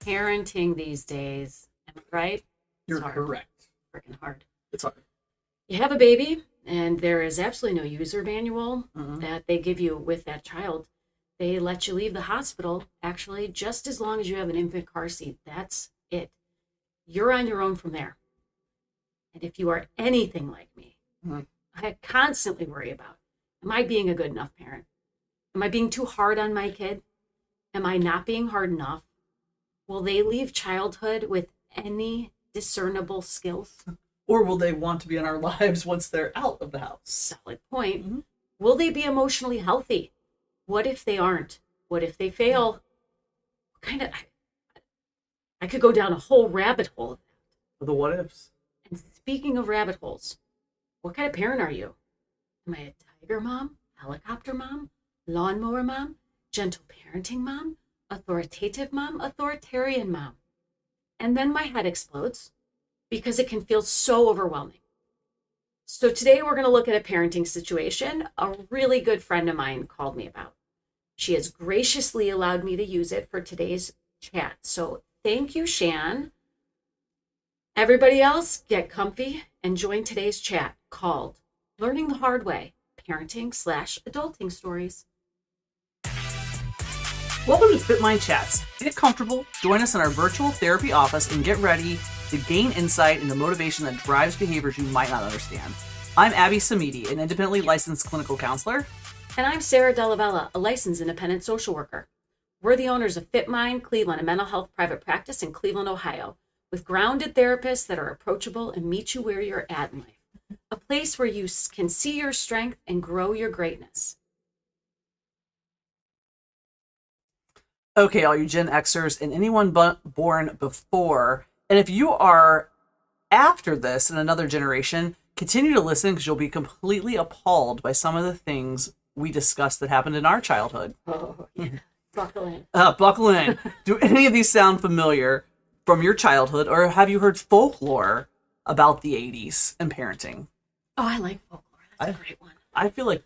parenting these days, am I right? You're correct. Freaking hard. It's hard. You have a baby, and there is absolutely no user manual that they give you with that child. They let you leave the hospital, actually, just as long as you have an infant car seat. That's it. You're on your own from there. And if you are anything like me, I constantly worry about, am I being a good enough parent? Am I being too hard on my kid? Am I not being hard enough? Will they leave childhood with any discernible skills? Or will they want to be in our lives once they're out of the house? Solid point. Will they be emotionally healthy? What if they aren't? What if they fail? I could go down a whole rabbit hole of that. The what ifs. And speaking of rabbit holes, what kind of parent are you? Am I a tiger mom, helicopter mom, lawnmower mom, gentle parenting mom, authoritative mom, authoritarian mom? And then my head explodes because it can feel so overwhelming. So today we're going to look at a parenting situation a really good friend of mine called me about. She has graciously allowed me to use it for today's chat. So thank you, Shan. Everybody else, get comfy and join today's chat called Learning the Hard Way, Parenting/Adulting Stories. Welcome to Fit Mind Chats. Get comfortable, join us in our virtual therapy office, and get ready to gain insight into motivation that drives behaviors you might not understand. I'm Abby Samidi, an independently licensed clinical counselor. And I'm Sarah Dellavella, a licensed independent social worker. We're the owners of Fit Mind Cleveland, a mental health private practice in Cleveland, Ohio, with grounded therapists that are approachable and meet you where you're at in life. A place where you can see your strength and grow your greatness. Okay, all you Gen Xers and anyone born before, and if you are after this in another generation, continue to listen because you'll be completely appalled by some of the things we discussed that happened in our childhood. Oh, yeah. Buckle in. Buckle in. Do any of these sound familiar from your childhood, or have you heard folklore about the 80s and parenting? Oh, I like folklore. That's a great one. I feel like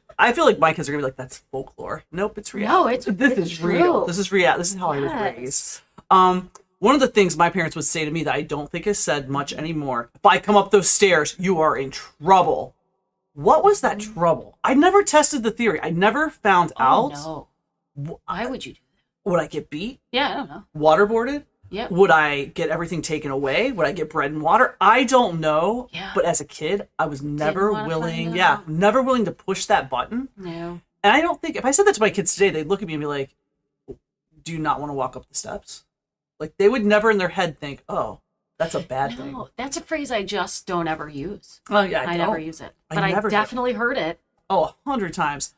my kids are gonna be like, that's folklore. Nope, it's real. No, it's real. true. This is real. This is how I was raised. One of the things my parents would say to me that I don't think is said much anymore: if I come up those stairs, you are in trouble. What was that trouble? I never tested the theory. I never found out. No. Why would you do that? Would I get beat? Yeah, I don't know. Waterboarded? Yeah. Would I get everything taken away? Would I get bread and water? I don't know. Yeah. But as a kid, I was never willing. Yeah. Never willing to push that button. No. And I don't think if I said that to my kids today, they'd look at me and be like, "Do you not want to walk up the steps?" Like they would never in their head think, "Oh, that's a bad thing." No, that's a phrase I just don't ever use. Oh yeah, I never use it, but I definitely heard it. Oh, 100 times.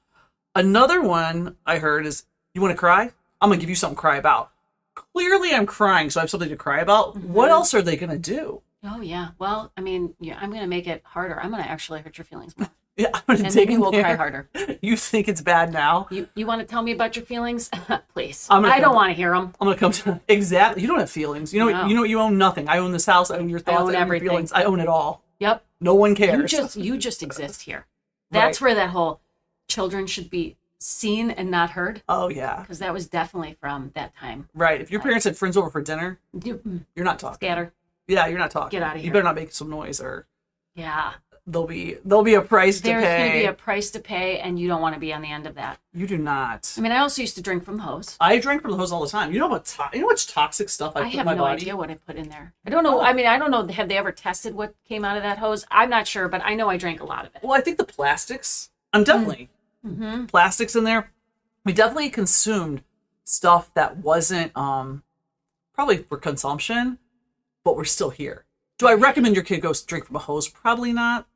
Another one I heard is, "You want to cry? I'm gonna give you something to cry about." Clearly, I'm crying, so I have something to cry about. Mm-hmm. What else are they gonna do? Oh yeah. Well, I mean, yeah, I'm gonna make it harder. I'm gonna actually hurt your feelings more. Yeah, I'm gonna and dig then in we'll there. cry harder. You think it's bad now? You want to tell me about your feelings? Please. I don't want to hear them. I'm gonna come to exactly. You don't have feelings. You know. No. You own nothing. I own this house. I own your thoughts. I own everything. Your feelings. I own it all. Yep. No one cares. You just exist here. That's right. Where that whole children should be seen and not heard. Oh yeah. Because that was definitely from that time. Right. If your parents had friends over for dinner, you're not talking. Scatter. Yeah, you're not talking. Get out of here. You better not make some noise, or yeah. There'll be a price to pay. There's going to be a price to pay, and you don't want to be on the end of that. You do not. I mean, I also used to drink from the hose. I drank from the hose all the time. You know what? You know what's toxic stuff I put in my body? I have no idea what I put in there. I don't know. I mean, I don't know. Have they ever tested what came out of that hose? I'm not sure, but I know I drank a lot of it. Well, I think the plastics. I'm definitely plastics in there. We definitely consumed stuff that wasn't probably for consumption, but we're still here. Do I recommend your kid go drink from a hose? Probably not.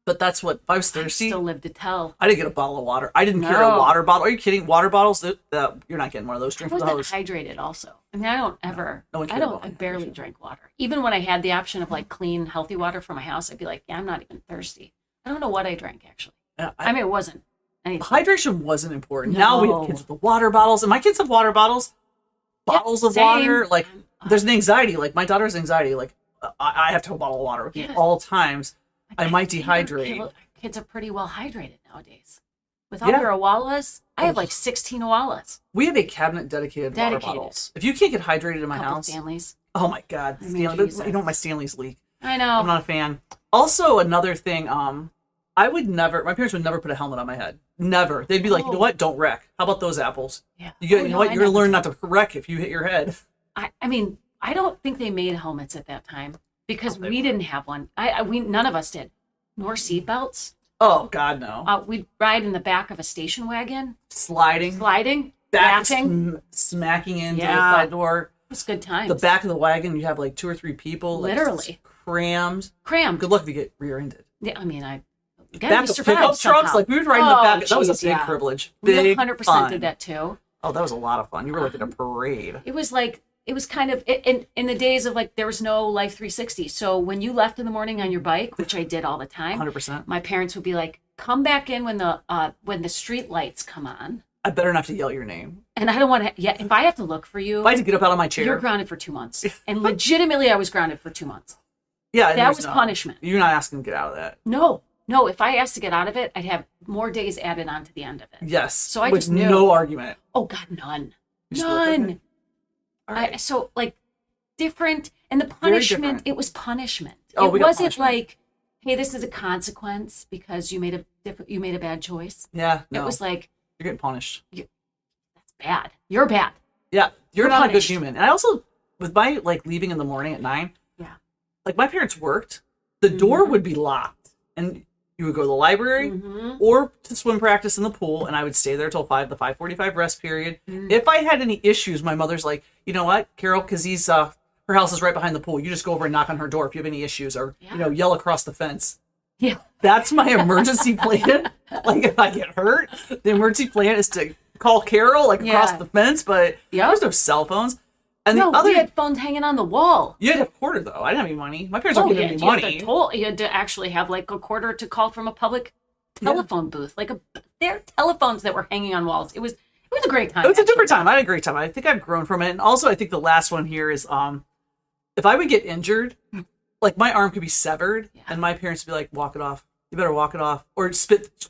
But that's what, if I was thirsty. I still live to tell. I didn't get a bottle of water. I didn't carry a water bottle. Are you kidding? Water bottles? You're not getting one of those. Drink from the hose. I wasn't hydrated also. I mean, I don't ever, no I barely drank water. Even when I had the option of like clean, healthy water for my house, I'd be like, yeah, I'm not even thirsty. I don't know what I drank actually. I mean, it wasn't anything. Hydration wasn't important. No. Now we have kids with the water bottles, and my kids have water bottles. Bottles of water. Like, there's an anxiety. Like, my daughter has anxiety. Like, I have to have a bottle of water with me at all times. I might dehydrate. Kids are pretty well hydrated nowadays with all your Owalas. I have like 16 Owalas. We have a cabinet dedicated water bottles. If you can't get hydrated in my house. Stanleys. Oh my God. Stanley, you know my Stanleys leak. I know. I'm not a fan. Also, another thing, my parents would never put a helmet on my head. Never. They'd be like, you know what? Don't wreck. How about those apples? Yeah. You know what? You're going to learn not to wreck if you hit your head. I mean, I don't think they made helmets at that time because we didn't have one. None of us did. Nor seatbelts. Oh, God, no. We'd ride in the back of a station wagon. Sliding. Laughing. Smacking into the side door. It was good times. The back of the wagon, you have like 2 or 3 people. Literally. Crammed. Good luck if you get rear-ended. Yeah, I mean, back of pickup trucks, like we would ride in the back. That was a big privilege. Big 100% fun. did that too. Oh, that was a lot of fun. You were like in a parade. It was kind of in the days of like there was no Life 360. So when you left in the morning on your bike, which I did all the time, 100%. My parents would be like, "Come back in when the street lights come on." I better not have to yell your name. And I don't want to. Yeah, if I have to look for you, if I had to get up out of my chair, you're grounded for 2 months. And legitimately, I was grounded for 2 months. Yeah, that was punishment. You're not asking to get out of that. No. If I asked to get out of it, I'd have more days added on to the end of it. Yes. So I with just knew. No argument. Oh God, none. None. All right. So like different, and the punishment. It was punishment. Oh, it wasn't like, hey, this is a consequence because you made a bad choice. Yeah. No. It was like you're getting punished. That's bad. You're bad. Yeah. You're not punished. a good human. And I also, with my like leaving in the morning at 9. Yeah. Like my parents worked. The door would be locked, and you would go to the library or to swim practice in the pool, and I would stay there till 5, the 5:45 rest period. If I had any issues, my mother's like, you know what, Carol, because her house is right behind the pool. You just go over and knock on her door if you have any issues, or yell across the fence. Yeah, that's my emergency plan. Like if I get hurt, the emergency plan is to call Carol across the fence. But there's no cell phones. And we had phones hanging on the wall. You had a quarter, though. I didn't have any money. My parents weren't giving me money. You had to actually have like a quarter to call from a public telephone booth. There are telephones that were hanging on walls. It was a great time. It was a different time. I had a great time. I think I've grown from it. And also, I think the last one here is if I would get injured, like my arm could be severed, and my parents would be like, walk it off. You better walk it off. Or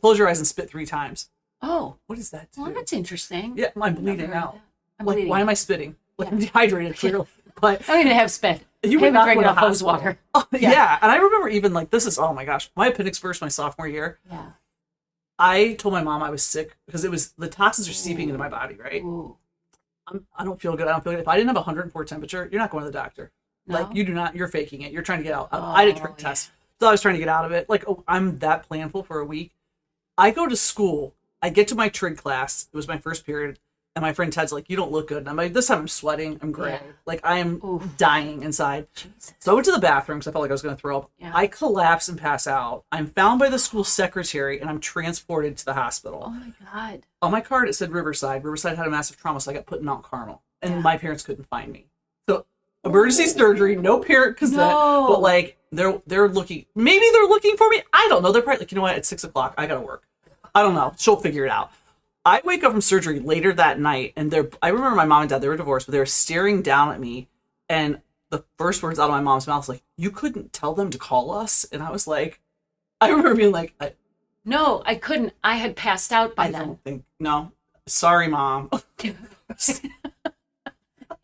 close your eyes and spit 3 times. Oh. What is that? Well, that's interesting. Yeah, I'm bleeding out. Why am I spitting? I'm dehydrated, clearly. But I don't even have spit. You would not drink enough hose water. Oh, yeah. And I remember even this is, oh my gosh, my appendix burst my sophomore year. Yeah. I told my mom I was sick because the toxins are seeping into my body, right? Ooh. I don't feel good. If I didn't have 104 temperature, you're not going to the doctor. No? You do not, you're faking it. You're trying to get out. I did a trick test. So I was trying to get out of it. I'm that planful for a week. I go to school. I get to my trig class. It was my first period. And my friend Ted's like, you don't look good. And I'm like, this time I'm sweating. I'm gray. Yeah. I am dying inside. Jesus. So I went to the bathroom because I felt like I was going to throw up. Yeah. I collapse and pass out. I'm found by the school secretary and I'm transported to the hospital. Oh my God. On my card, it said Riverside. Riverside had a massive trauma, so I got put in Mount Carmel. And my parents couldn't find me. So emergency surgery, no parent consent. No. But they're looking, maybe they're looking for me. I don't know. They're probably like, you know what? At 6 o'clock, I got to work. I don't know. She'll figure it out. I wake up from surgery later that night, and I remember my mom and dad, they were divorced, but they were staring down at me, and the first words out of my mom's mouth was like, you couldn't tell them to call us? And I was like, I remember being like, no, I couldn't. I had passed out by then. No. Sorry, Mom.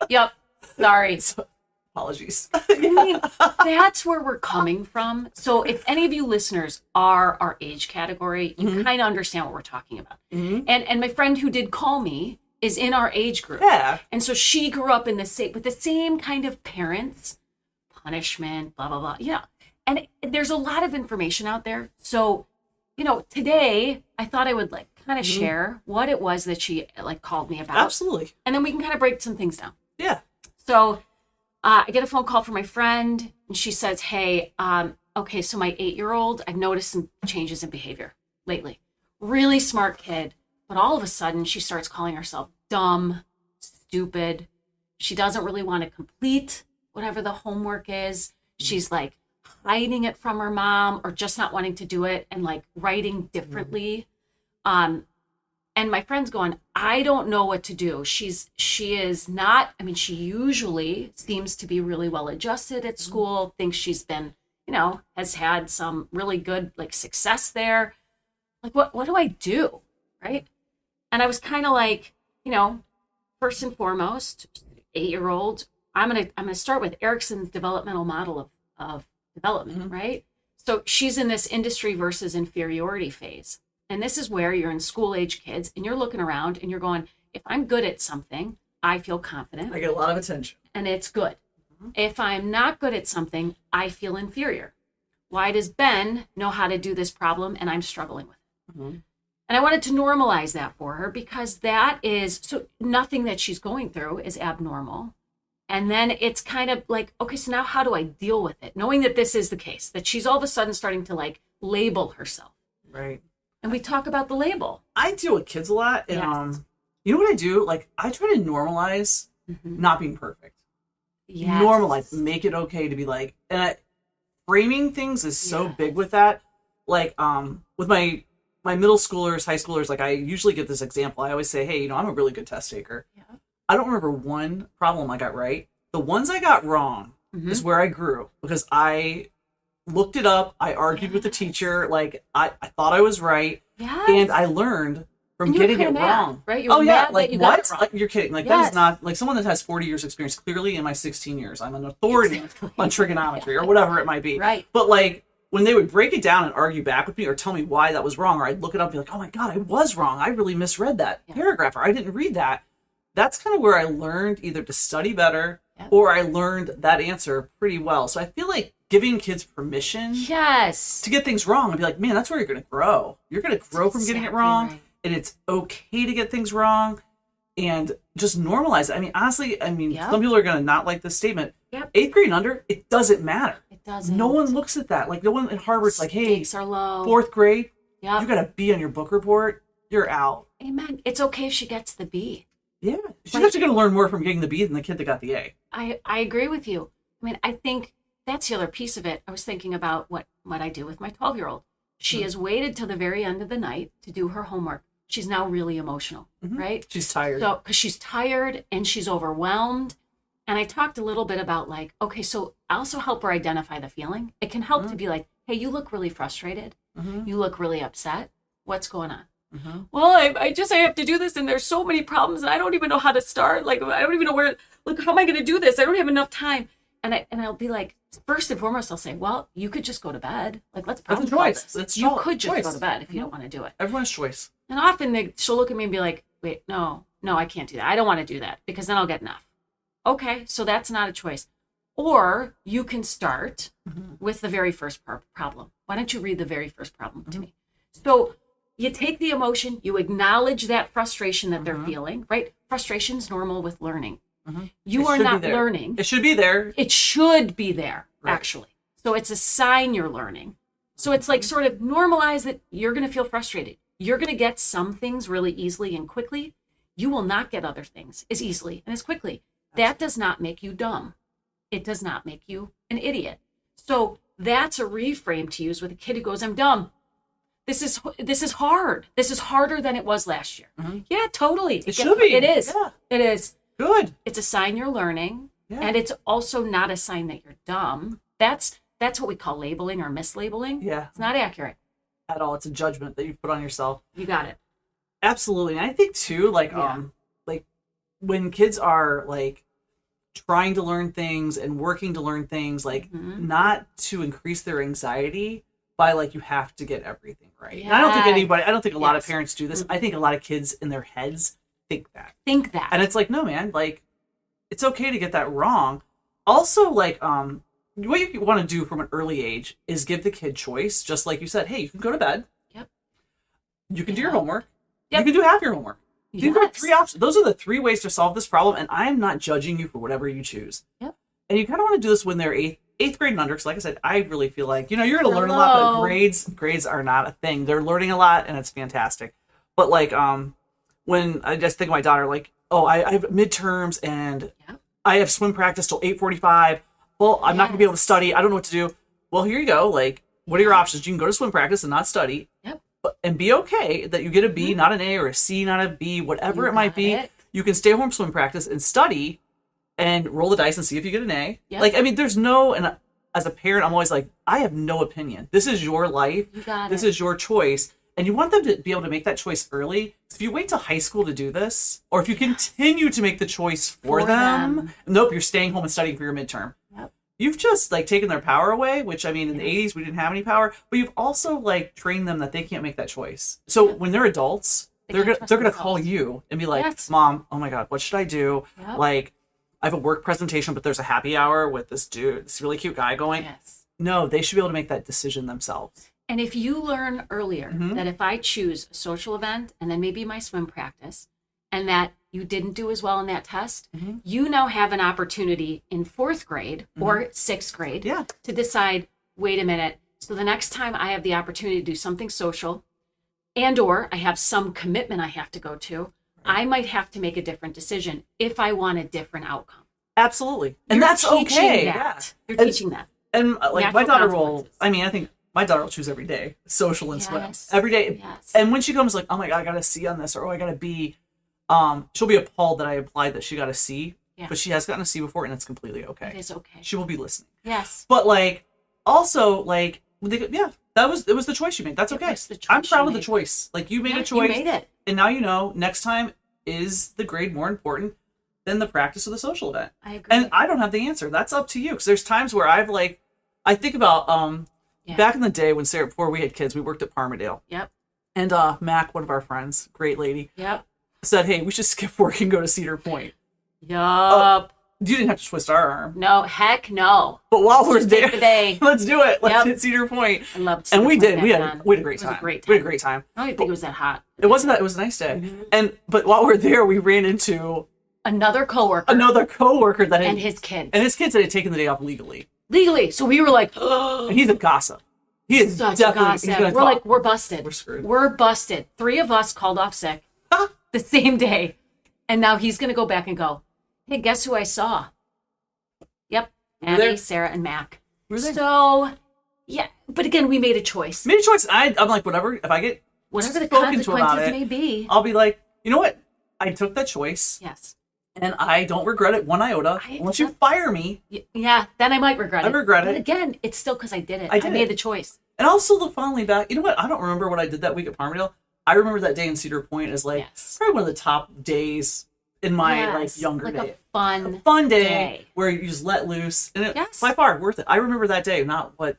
Yep. Sorry. Apologies. I mean, that's where we're coming from. So if any of you listeners are our age category, you kind of understand what we're talking about. Mm-hmm. And my friend who did call me is in our age group. Yeah. And so she grew up with the same kind of parents, punishment, blah, blah, blah. Yeah. And there's a lot of information out there. So, today I thought I would kind of share what it was that she called me about. Absolutely. And then we can kind of break some things down. Yeah. So I get a phone call from my friend, and she says, hey, okay, so my 8-year-old, I've noticed some changes in behavior lately. Really smart kid, but all of a sudden she starts calling herself dumb, stupid. She doesn't really want to complete whatever the homework is. She's hiding it from her mom or just not wanting to do it and writing differently. And my friend's going, I don't know what to do. She is not, she usually seems to be really well adjusted at school, thinks she's been, has had some really good success there. What do I do? right? And I was kind of like, first and foremost, 8-year-old, I'm gonna start with Erickson's developmental model of development, right? So she's in this industry versus inferiority phase. And this is where you're in school age kids and you're looking around and you're going, if I'm good at something, I feel confident. I get a lot of attention. And it's good. If I'm not good at something, I feel inferior. Why does Ben know how to do this problem and I'm struggling with it? And I wanted to normalize that for her because that is, so nothing that she's going through is abnormal. And then it's kind of like, okay, so now how do I deal with it? Knowing that this is the case, that she's all of a sudden starting to like label herself. Right. And we talk about the label. I deal with kids a lot. And you know what I do? Like, I try to normalize not being perfect. Yes. Normalize, make it okay to be like, and framing things is so big with that. Like, with my middle schoolers, high schoolers, like I usually give this example. I always say, hey, I'm a really good test taker. Yeah. I don't remember one problem I got right. The ones I got wrong is where I grew because I looked it up. I argued with the teacher. Like I thought I was right. Yes. And I learned from getting it wrong. Right? You're mad like that you what? got it wrong. Like, you're kidding. Like that is not like someone that has 40 years experience. Clearly in my 16 years, I'm an authority on trigonometry or whatever it might be. Right. But like when they would break it down and argue back with me or tell me why that was wrong, or I'd look it up and be like, oh my God, I was wrong. I really misread that paragraph, or I didn't read that. That's kind of where I learned either to study better or I learned that answer pretty well. So I feel like giving kids permission to get things wrong and be like, man, that's where you're going to grow. You're going to grow from getting it wrong. Right. And it's okay to get things wrong and just normalize it. I mean, honestly, some people are going to not like this statement. 8th grade and under, it doesn't matter. It doesn't. No one looks at that. Like no one in Harvard's like, hey, stakes are low. 4th grade, you got a B on your book report. You're out. Amen. It's okay if she gets the B. Yeah. She's actually going to learn more from getting the B than the kid that got the A. I agree with you. I mean, I think that's the other piece of it. I was thinking about what I do with my 12-year-old. She has waited till the very end of the night to do her homework. She's now really emotional, right? She's tired. So, because she's tired and she's overwhelmed. And I talked a little bit about like, okay, so I also help her identify the feeling. It can help to be like, hey, you look really frustrated. You look really upset. What's going on? Well, I have to do this and there's so many problems and I don't even know how to start. Like, I don't even know where, look, how am I going to do this? I don't have enough time. And I'll be like, first and foremost, I'll say, well, you could just go to bed. Like, let's problem solve this. You could just go to bed if you don't want to do it. Everyone's choice. And often she'll look at me and be like, wait, no, I can't do that. I don't want to do that because then I'll get enough. Okay, so that's not a choice. Or you can start with the very first problem. Why don't you read the very first problem to me? So you take the emotion, you acknowledge that frustration that they're feeling, right? Frustration's normal with learning. You are not learning. It should be there. It should be there, actually. So it's a sign you're learning. So it's like sort of normalize that you're going to feel frustrated. You're going to get some things really easily and quickly. You will not get other things as easily and as quickly. That does not make you dumb. It does not make you an idiot. So that's a reframe to use with a kid who goes, I'm dumb. This is hard. This is harder than it was last year. Yeah, totally. It should be. It is. Yeah. It is. Good. It's a sign you're learning. Yeah. And it's also not a sign that you're dumb. That's what we call labeling or mislabeling. Yeah. It's not accurate. At all. It's a judgment that you put on yourself. You got it. Absolutely. And I think too, like when kids are like trying to learn things and working to learn things, like not to increase their anxiety by like, you have to get everything right. Yeah. And I don't think a lot of parents do this. I think a lot of kids in their heads think that. And it's like, no, man, like it's okay to get that wrong. Also, like, what you want to do from an early age is give the kid choice. Just like you said, hey, you can go to bed. Yep. You can do your homework. Yep. You can do half your homework. These are 3 options. Those are the 3 ways to solve this problem, and I am not judging you for whatever you choose. Yep. And you kind of want to do this when they're 8th grade and under, because like I said, I really feel like, you're going to learn a lot, but grades are not a thing. They're learning a lot, and it's fantastic. But like, when I just think of my daughter, like, oh, I have midterms, and I have swim practice till 8:45. Well, I'm not going to be able to study. I don't know what to do. Well, here you go. Like, what are your options? You can go to swim practice and not study. Yep. And be okay that you get a B, not an A, or a C, not a B, whatever it might be. You can stay home swim practice and study and roll the dice and see if you get an A. Yep. Like, I mean, there's no, and as a parent, I'm always like, I have no opinion. This is your life. This is your choice. And you want them to be able to make that choice early. If you wait till high school to do this, or if you continue to make the choice for them, nope, you're staying home and studying for your midterm. Yep. You've just like taken their power away, which I mean, in the 80s, we didn't have any power, but you've also like trained them that they can't make that choice. So when they're adults, they're gonna call you and be like, Mom, oh my God, what should I do? Yep. Like, I have a work presentation, but there's a happy hour with this dude, this really cute guy going. Yes. No, they should be able to make that decision themselves. And if you learn earlier that if I choose a social event and then maybe my swim practice, and that you didn't do as well in that test, you now have an opportunity in 4th grade or 6th grade to decide, wait a minute, so the next time I have the opportunity to do something social and or I have some commitment I have to go to, I might have to make a different decision if I want a different outcome. Absolutely. And that's okay. You're teaching that. And like my daughter will, I mean, I think my daughter will choose every day, social and swim. Every day. Yes. And when she comes like, oh my God, I got a C on this, or oh, I got a B, she'll be appalled that I implied that she got a C. Yeah. But she has gotten a C before, and it's completely okay. It is okay. She will be listening. Yes. But like, also, like, it was the choice you made. That's okay. I'm proud of the choice. Like, you made a choice. You made it. And now you know, next time, is the grade more important than the practice of the social event? I agree. And I don't have the answer. That's up to you. Because there's times where I think about back in the day when Sarah, before we had kids, we worked at Parmadale. Yep. And Mac, one of our friends, great lady, said, hey, we should skip work and go to Cedar Point. Yup. You didn't have to twist our arm. No, heck no. But while we're there, the let's do it. Let's hit Cedar Point. I loved Cedar Point. We did. We had a great time. We had a great time. I don't even think it was that hot. It wasn't that. It was a nice day. But while we're there, we ran into another coworker that and his kids. And his kids that had taken the day off legally. So we were like, oh. And he's a gossip. He is such definitely a gossip. We're like, we're busted. We're screwed. We're busted. 3 of us called off sick the same day. And now he's going to go back and go, hey, guess who I saw? Yep. Annie, Sarah, and Mac. So, yeah. But again, we made a choice. I'm like, whatever. If I get whatever the consequences may be, I'll be like, you know what? I took that choice. Yes. And I don't regret it one iota. Unless you fire me. Yeah, then I might regret it. I regret it. But again, it's still because I did it. I made the choice. And I'll still look fondly back. You know what? I don't remember what I did that week at Parmadale. I remember that day in Cedar Point as like probably one of the top days in my like younger days. A fun day where you just let loose. And it by far worth it. I remember that day, not what.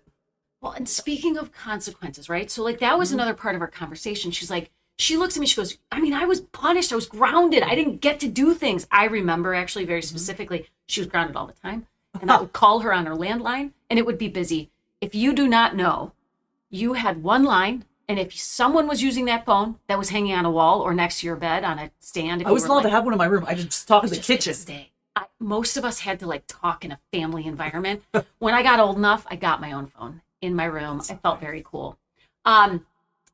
Well, and speaking of consequences, right? So like that was another part of our conversation. She's like, she looks at me, she goes, I mean, I was punished. I was grounded. I didn't get to do things. I remember actually very specifically, she was grounded all the time. And I would call her on her landline and it would be busy. If you do not know, you had one line. And if someone was using that phone that was hanging on a wall or next to your bed on a stand. I was allowed to have one in my room. I just talk in the kitchen. Most of us had to like talk in a family environment. When I got old enough, I got my own phone in my room. I felt very cool.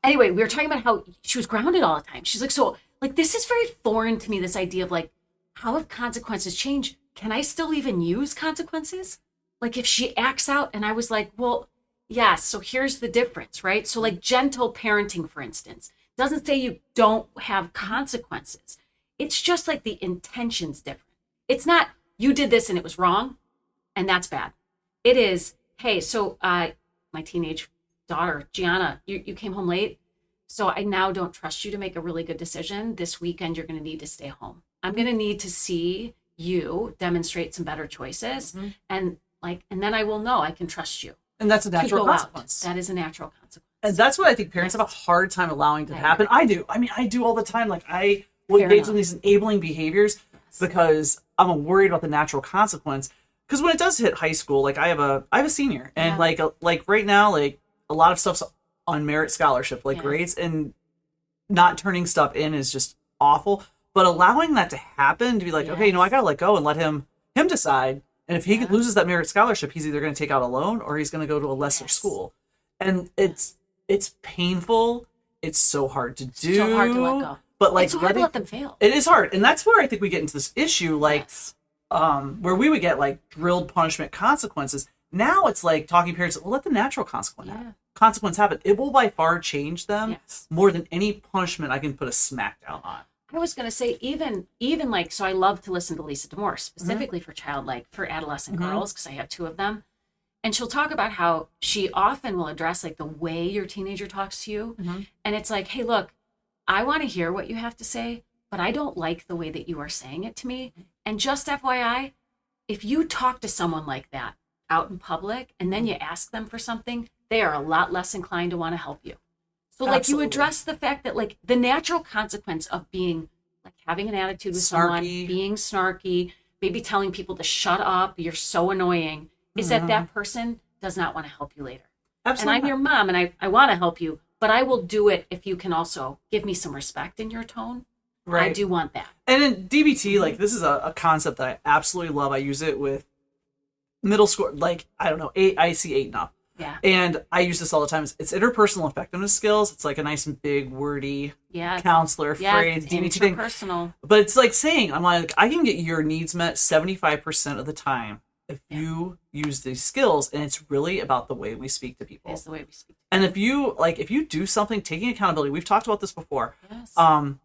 Anyway, we were talking about how she was grounded all the time. She's like, so like, this is very foreign to me, this idea of like, how have consequences changed? Can I still even use consequences? Like if she acts out and I was like, well, yes. So here's the difference, right? So like gentle parenting, for instance, doesn't say you don't have consequences. It's just like the intention's different. It's not, you did this and it was wrong and that's bad. It is, hey, so my teenage daughter, Gianna, you came home late. So I now don't trust you to make a really good decision. This weekend, you're going to need to stay home. I'm going to need to see you demonstrate some better choices. And then I will know I can trust you. And that's a natural consequence. That is a natural consequence. And that's what I think parents have a hard time allowing to happen. I do. I mean, I do all the time. Like I will engage in these enabling behaviors because I'm worried about the natural consequence. Because when it does hit high school, like I have a senior and like right now, like a lot of stuff's on merit scholarship, like grades, and not turning stuff in is just awful. But allowing that to happen, to be like, okay, you know, I got to let go and let him decide. And if he loses that merit scholarship, he's either going to take out a loan or he's going to go to a lesser school. And it's painful. It's so hard to do. So hard to let go. But like, it's hard to let them fail. It is hard. And that's where I think we get into this issue, like, where we would get like drilled punishment consequences. Now it's like talking parents, well, let the natural consequence happen. It will by far change them more than any punishment I can put a smack down on. I was going to say, even like, so I love to listen to Lisa D'Amour, specifically for adolescent girls, because I have 2 of them. And she'll talk about how she often will address like the way your teenager talks to you. And it's like, hey, look, I want to hear what you have to say, but I don't like the way that you are saying it to me. And just FYI, if you talk to someone like that out in public and then you ask them for something, they are a lot less inclined to want to help you. So like Absolutely. you address the fact that like the natural consequence of being like having an attitude with someone, being snarky, maybe telling people to shut up, you're so annoying, is that person does not want to help you later. Absolutely. And I'm your mom and I want to help you, but I will do it if you can also give me some respect in your tone. Right. I do want that. And in DBT, like this is a concept that I absolutely love. I use it with middle school, like, I don't know, I see 8 and up. Yeah. And I use this all the time. It's interpersonal effectiveness skills. It's like a nice and big, wordy counselor phrase. DBT thing. Interpersonal. But it's like saying, I'm like, I can get your needs met 75% of the time if you use these skills. And it's really about the way we speak to people. It's the way we speak. And if you do something, taking accountability, we've talked about this before. Yes. And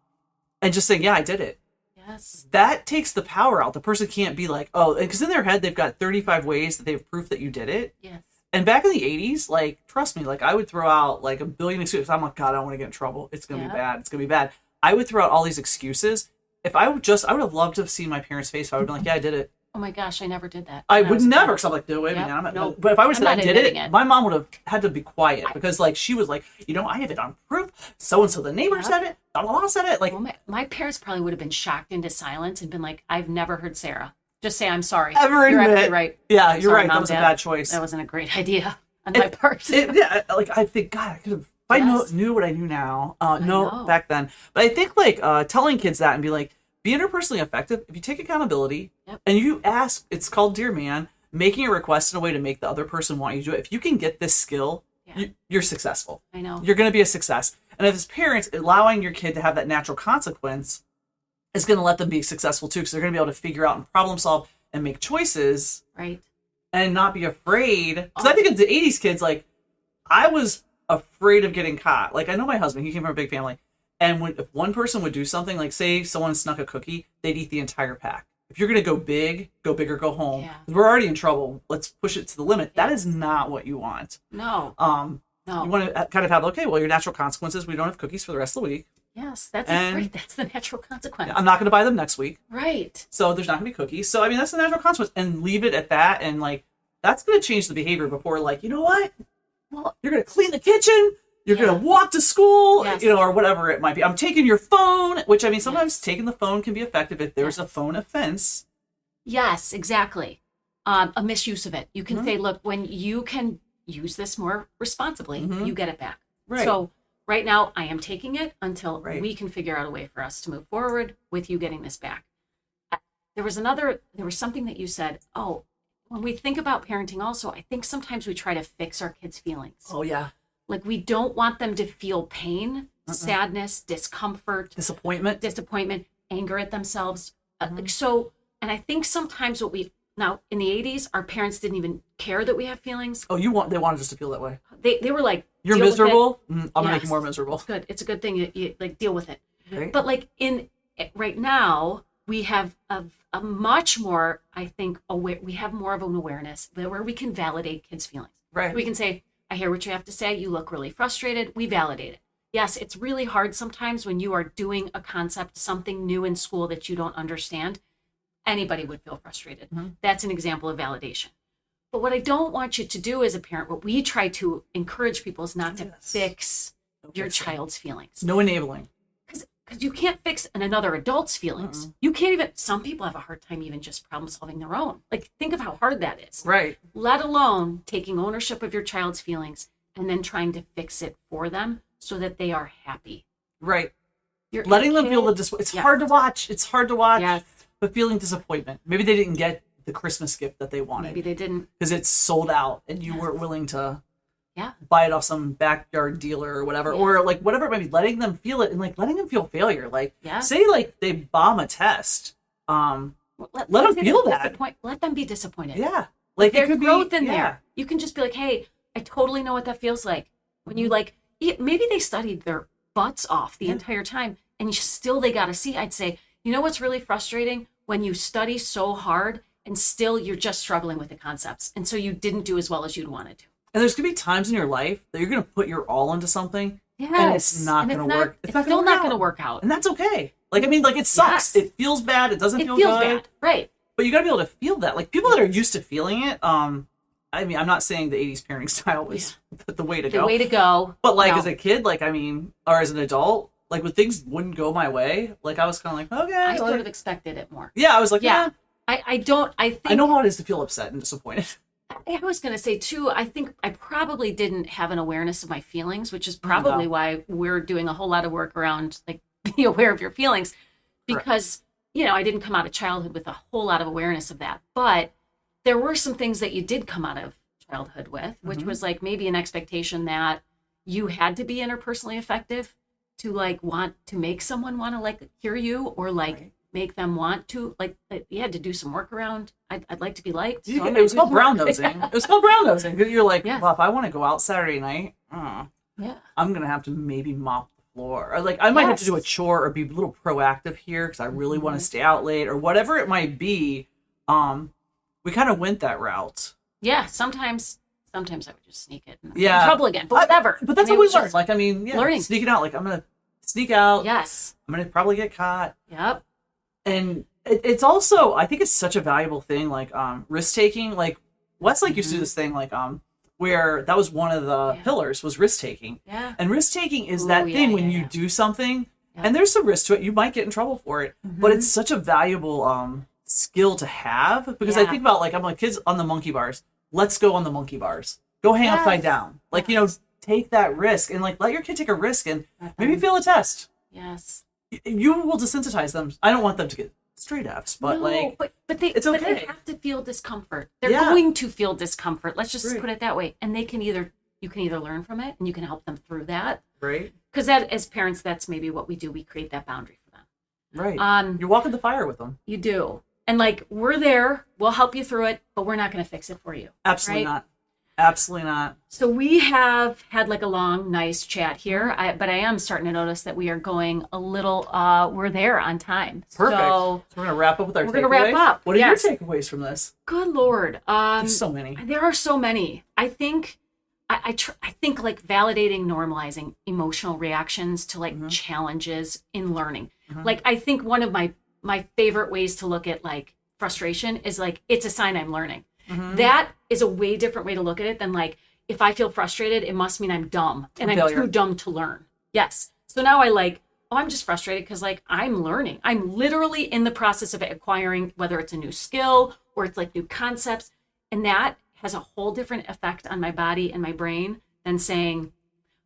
just saying, yeah, I did it. Yes. That takes the power out. The person can't be like, oh, because in their head, they've got 35 ways that they have proof that you did it. Yes. And back in the 80s, like, trust me, like, I would throw out like a billion excuses. I'm like, God, I don't want to get in trouble. It's going to be bad. It's going to be bad. I would throw out all these excuses. If I would have loved to have seen my parents' face. I would have been like, yeah, I did it. Oh my gosh, I never did that. I would never, because I'm like, no, wait, man. No. But if I would have said I did it, it, my mom would have had to be quiet because, like, she was like, I have it on proof. So and so the neighbor said it. Blah, blah, blah said it. Like, well, my parents probably would have been shocked into silence and been like, I've never heard Sarah. Just say, I'm sorry. Ever You're admit. absolutely right. Yeah, I'm you're sorry, right. Mom, That was Dad. a bad choice. That wasn't a great idea on my part. Like, I think, God, I could have, if I knew what I knew now, back then. But I think, like, telling kids that and be like, be interpersonally effective. If you take accountability and you ask, it's called Dear Man, making a request in a way to make the other person want you to do it. If you can get this skill, you're successful. I know. You're going to be a success. And as parents, allowing your kid to have that natural consequence is going to let them be successful too, because they're going to be able to figure out and problem solve and make choices. Right. And not be afraid. Because I think of the 80s kids, like, I was afraid of getting caught. Like, I know my husband, he came from a big family. And if one person would do something, like, say someone snuck a cookie, they'd eat the entire pack. If you're going to go big or go home. Yeah. We're already in trouble. Let's push it to the limit. That is not what you want. No. No. You want to kind of have, okay, well, your natural consequences, we don't have cookies for the rest of the week. Yes, that's great. That's the natural consequence. I'm not going to buy them next week. Right. So there's not going to be cookies. So, I mean, that's the natural consequence. And leave it at that. And, like, that's going to change the behavior before, like, you know what? Well, you're going to clean the kitchen. You're going to walk to school, or whatever it might be. I'm taking your phone, which, I mean, sometimes taking the phone can be effective if there's a phone offense. Yes, exactly. A misuse of it. You can say, look, when you can use this more responsibly, you get it back. Right. So right now I am taking it until we can figure out a way for us to move forward with you getting this back. There was something that you said, when we think about parenting also, I think sometimes we try to fix our kids' feelings. Oh, yeah. Like, we don't want them to feel pain, sadness, discomfort, disappointment, anger at themselves. And I think sometimes now in the 80s, our parents didn't even care that we have feelings. Oh, they wanted us to feel that way. They were like, you're miserable? I'll make you more miserable. It's good. It's a good thing you like deal with it. Right. But like right now, we have a much more, I think, we have more of an awareness where we can validate kids' feelings. Right. We can say, I hear what you have to say. You look really frustrated. We validate it. Yes, it's really hard sometimes when you are doing a concept, something new in school that you don't understand. Anybody would feel frustrated. That's an example of validation. But what I don't want you to do as a parent, what we try to encourage people is not to fix your child's feelings. No enabling. Because you can't fix another adult's feelings. You can't even, some people have a hard time even just problem solving their own. Like, think of how hard that is. Right. Let alone taking ownership of your child's feelings and then trying to fix it for them so that they are happy. Right. You're letting them feel it's hard to watch. It's hard to watch, but feeling disappointment. Maybe they didn't get the Christmas gift that they wanted. Maybe they didn't. Because it's sold out and you weren't willing to buy it off some backyard dealer or whatever. Or like whatever it might be, letting them feel it and like letting them feel failure. Like say like they bomb a test. Let them feel that. Let them be disappointed. Yeah. Like there's growth in there. You can just be like, hey, I totally know what that feels like. When you like, maybe they studied their butts off the entire time and still they got a C. I'd say, you know what's really frustrating? When you study so hard and still you're just struggling with the concepts. And so you didn't do as well as you'd wanted to. And there's going to be times in your life that you're going to put your all into something. Yes. And it's not going to work. It's still not going to work out. And that's okay. Like, I mean, like, it sucks. Yes. It feels bad. It doesn't feel feels good. bad. Right. But you got to be able to feel that. Like, people that are used to feeling it, I mean, I'm not saying the 80s parenting style was the way to go. The way to go. But, like, as a kid, like, I mean, or as an adult, like, when things wouldn't go my way, like, I was kind of like, okay. I sort of expected it more. Yeah, I was like, yeah. I think I know how it is to feel upset and disappointed. I was going to say, too, I think I probably didn't have an awareness of my feelings, which is probably why we're doing a whole lot of work around, like, be aware of your feelings. Because, you know, I didn't come out of childhood with a whole lot of awareness of that. But there were some things that you did come out of childhood with, which was, like, maybe an expectation that you had to be interpersonally effective to, like, want to make someone want to, like, hear you or, like, make them want to, like, you had to do some work around. I'd like to be liked. So it was called brown nosing. It was called brown nosing. Because you're like, well, if I want to go out Saturday night, I'm going to have to maybe mop the floor. Or, like, I might have to do a chore or be a little proactive here because I really want to stay out late or whatever it might be. We kind of went that route. Yeah, sometimes I would just sneak it and get in trouble again, but whatever. But that's what we learned. Like, I mean, learning. Sneaking out. Like, I'm going to sneak out. Yes. I'm going to probably get caught. Yep. And it's also, I think it's such a valuable thing, like, risk taking. Like, Westlake used to do this thing, like, where that was one of the pillars was risk taking. Yeah. And risk taking is that thing when you do something, and there's some risk to it, you might get in trouble for it, but it's such a valuable skill to have because I think about, like, I'm like, kids on the monkey bars, let's go on the monkey bars, go hang upside down, like, you know, take that risk and, like, let your kid take a risk and maybe fail a test. Yes. You will desensitize them. I don't want them to get straight Fs, but it's okay. But they have to feel discomfort. They're going to feel discomfort. Let's just put it that way. And you can either learn from it and you can help them through that. Right. Because that, as parents, that's maybe what we do. We create that boundary for them. Right. You're walking the fire with them. You do. And, like, we're there. We'll help you through it, but we're not going to fix it for you. Absolutely not. Absolutely not. So we have had, like, a long, nice chat here, but I am starting to notice that we are going a little, we're there on time. Perfect. So we're going to wrap up with our takeaways. We're going to wrap up. What are your takeaways from this? Good Lord. There's so many. There are so many. I think, I think, like, validating, normalizing emotional reactions to, like, challenges in learning. Like, I think one of my favorite ways to look at, like, frustration is, like, it's a sign I'm learning. That is a way different way to look at it than, like, if I feel frustrated, it must mean I'm dumb and I'm too dumb to learn. Yes. So now I'm just frustrated because, like, I'm learning. I'm literally in the process of acquiring, whether it's a new skill or it's, like, new concepts. And that has a whole different effect on my body and my brain than saying,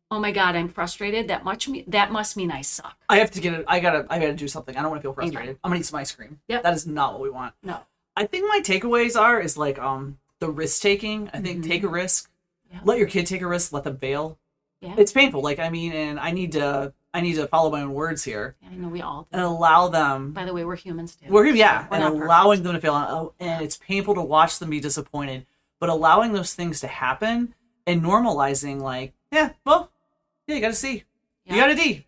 oh my God, I'm frustrated. That must mean I suck. I have to get it. I gotta do something. I don't want to feel frustrated. I'm gonna eat some ice cream. Yep. That is not what we want. No. I think my takeaways is like the risk taking. I think take a risk. Yeah. Let your kid take a risk. Let them fail. Yeah. It's painful. Like, I mean, and I need to follow my own words here. Yeah, I know we all do. And allow them. By the way, we're humans too. And allowing them to fail. And it's painful to watch them be disappointed. But allowing those things to happen and normalizing, like, you got to C. You got a D.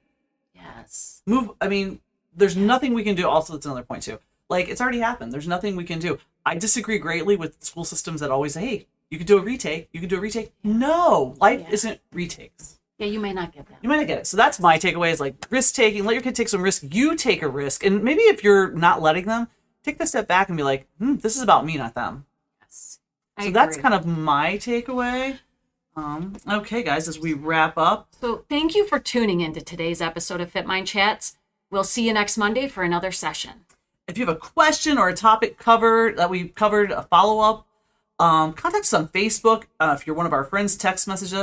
Yes. Move. I mean, there's nothing we can do. Also, that's another point too. Like, it's already happened. There's nothing we can do. I disagree greatly with school systems that always say, hey, you can do a retake. You can do a retake. No, life isn't retakes. Yeah, you may not get that. You might not get it. So that's my takeaway is, like, risk taking. Let your kid take some risk. You take a risk. And maybe if you're not letting them, take that step back and be like, this is about me, not them. Yes. So that's kind of my takeaway. Okay, guys, as we wrap up. So thank you for tuning into today's episode of Fit Mind Chats. We'll see you next Monday for another session. If you have a question or a topic covered that we covered, a follow-up, contact us on Facebook. If you're one of our friends, text message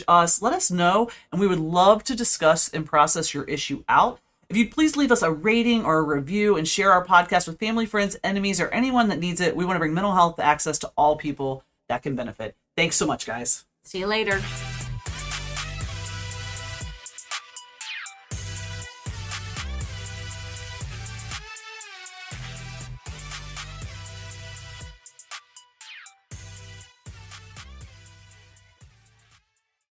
us, let us know, and we would love to discuss and process your issue out. If you'd please leave us a rating or a review and share our podcast with family, friends, enemies, or anyone that needs it. We want to bring mental health access to all people that can benefit. Thanks so much, guys. See you later.